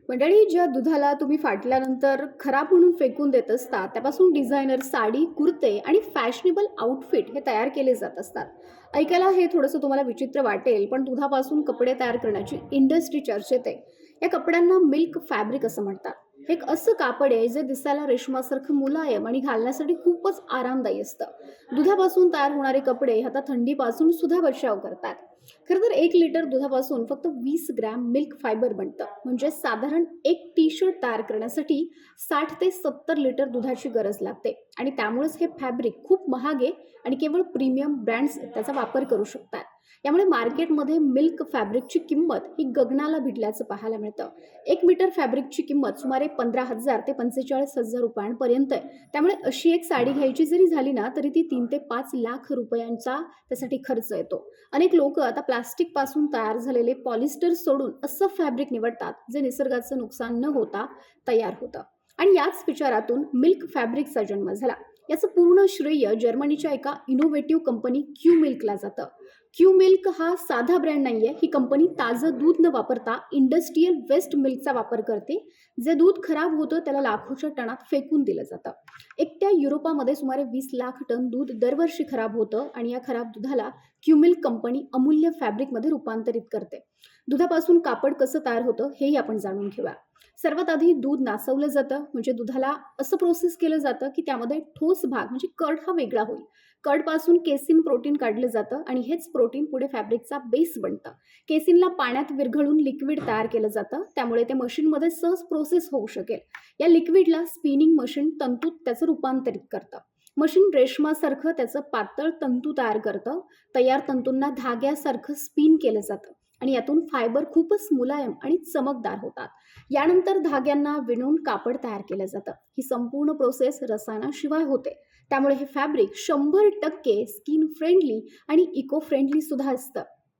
मंडळी, ज्या दुधाला तुम्ही फाटल्यानंतर खराब म्हणून फेकून देत असता, त्यापासून डिझायनर साडी, कुर्ते आणि फॅशनेबल आउटफिट हे तयार केले जात असतात. ऐकायला हे थोडंसं तुम्हाला विचित्र वाटेल, पण दुधापासून कपडे तयार करण्याची इंडस्ट्री चर्चेत आहे. या कपड्यांना मिल्क फॅब्रिक असं म्हणतात. हे एक असं कापड आहे जे दिसायला रेशमासारखं मुलायम आणि घालण्यासाठी खूपच आरामदायी असतं. दुधापासून तयार होणारे कपडे आता थंडीपासून सुद्धा बचाव करतात. खरं तर 1 लिटर दुधापासून फक्त 20 ग्रॅम मिल्क फायबर बनतं. म्हणजे साधारण एक टी शर्ट तयार करण्यासाठी 60 ते 70 लिटर दुधाची गरज लागते. आणि त्यामुळेच हे फॅब्रिक खूप महाग आहे आणि केवळ प्रीमियम ब्रँड्स त्याचा वापर करू शकतात. यामुळे मार्केटमध्ये मिल्क फॅब्रिकची किंमत ही गगनाला भिडल्याचं पाहायला मिळतं. 1 मीटर फॅब्रिकची किंमत सुमारे 15,000 ते 45,000 रुपयांपर्यंत आहे. त्यामुळे अशी एक साडी घ्यायची जरी झाली ना, तरी ती 3 ते 5 लाख रुपयांचा त्यासाठी खर्च येतो. अनेक लोक आता प्लास्टिक पासून तयार झालेले पॉलिस्टर सोडून असं फॅब्रिक निवडतात जे निसर्गाचं नुकसान न होता तयार होतं. आणि याच विचारातून मिल्क फॅब्रिकचा जन्म झाला. याचं पूर्ण श्रेय जर्मनीच्या एका इनोव्हेटिव्ह कंपनी क्यू मिल्कला जातं. क्यू मिल्क हा साधा ब्रँड नाहीये. ही कंपनी ताजं दूध न वापरता इंडस्ट्रियल वेस्ट मिल्कचा वापर करते. जे दूध खराब होतं त्याला लाखोच्या टनात फेकून दिलं जातं. एकट्या युरोपामध्ये सुमारे 20 लाख टन दूध दरवर्षी खराब होतं आणि या खराब दुधाला क्यूमिल्क कंपनी अमूल्य फॅब्रिकमध्ये रूपांतरित करते. दुधापासून कापड कसं तयार होतं हेही आपण जाणून घेऊया. सर्वात आधी दूध नासवलं जातं. म्हणजे दुधाला असं प्रोसेस केलं जातं की त्यामध्ये ठोस भाग म्हणजे कर्ड हा वेगळा होईल. कर्डपासून केसिन प्रोटीन काढलं जातं आणि हेच प्रोटीन पुढे फॅब्रिकचा बेस बनतं. केसिनला पाण्यात विरघळून लिक्विड तयार केलं जातं. त्यामुळे ते मशीनमध्ये सहज प्रोसेस होऊ शकेल. या लिक्विडला स्पिनिंग मशीन तंतूत त्याचं रूपांतरित करतं. मशीन रेशमासारखं त्याचं पातळ तंतू तयार करतं. तयार तंतूंना धाग्यासारखं स्पिन केलं जातं आणि यातून फायबर खूपच मुलायम आणि चमकदार होतात. यानंतर धाग्यांना विणून कापड तयार केलं जातं. ही संपूर्ण प्रोसेस रसायनाशिवाय होते. त्यामुळे हे फॅब्रिक 100% स्किन फ्रेंडली आणि इको फ्रेंडली सुद्धा असतं.